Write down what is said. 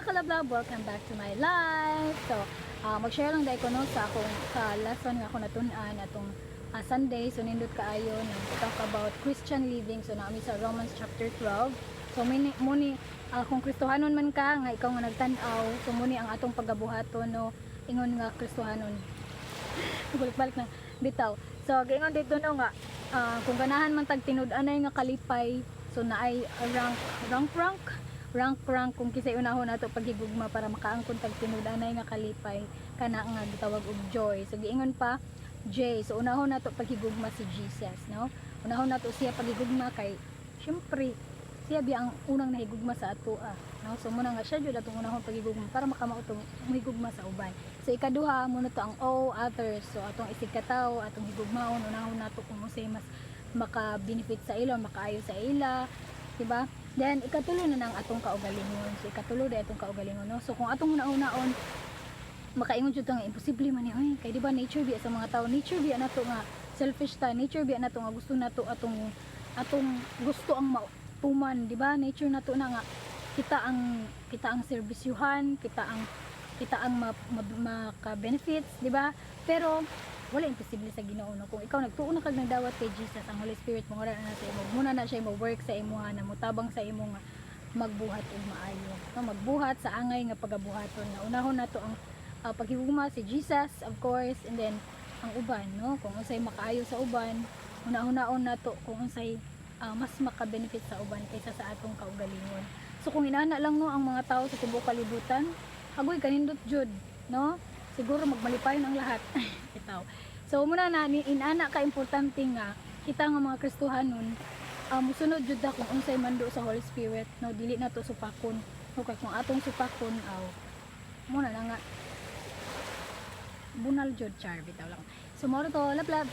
kalablab, welcome back to my life. So, mag-share lang dahil ko no sa akong sa lesson nga ako natun-an atong Sunday. So, nindot kaayo na talk about Christian living. So, naami sa Romans chapter 12. So, muni kung Kristohanon man ka nga ikaw nga nagtan-aw, so muni ang atong pagabuhaton no ingon nga Kristohanon. Balik na bitaw. So, gingon dito no nga kung ganahan man tag tinud-anay nga kalipay, so naay rank kung kisay unahon nato paghigugma para makaangkon tag tinud-anay nga kalipay kana nga gitawag og joy. So giingon pa J, so unahon nato paghigugma si Jesus, no? Unahon nato siya paghigugma kay syempre siya biya ang unang nahigugma sa ato no? So muna nga siya jud atong unahon paghigugma para makamautong mahigugma sa uban. So ikaduha muna to ang O, others. So atong isigkataw, atong higugmaon unahon nato kung unsay mas maka-benefit sa ila, makaayo sa ila, diba? Then ikatulo na nang atong kaugalingon. So ikatulo na atong kaugalingon, no? So kung atong una-unaon makaingon jud nga imposible man ni kay di ba nature biya sa mga tao, nature biya nato nga selfish ta, nature biya nato nga gusto nato atong gusto ang mautuman, di ba? Nature nato na nga kita ang serbisyuhan, kita ang maka-benefits, di ba? Pero wala imposible sa Ginoo, no? Kung ikaw nagtuo na kag nagdawat kay Jesus, ang Holy Spirit mo na sa imo, muna na siya mo-work sa imo na mutabang sa imo nga magbuhat og maayo, no? Magbuhat sa angay nga pagabuhaton na unahon nato ang paghigugma si Jesus, of course, and then ang uban, no? Kung unsay makaayo sa uban, una-unaon nato kung unsay mas maka-benefit sa uban kaysa sa atong kaugalingon. So kung inana lang no ang mga tao sa tibuok kalibutan, agoy kanindot jud, no? Siguro magmalipayon ang lahat. Itaw. So muna na inana ka importante nga kita nga mga Kristohanon musunod jud ta kung unsay mando sa Holy Spirit, no? Dili na to supakon. Okay, kung atong supakon muna na nga bunal jud char bitaw lang. So moro to, love.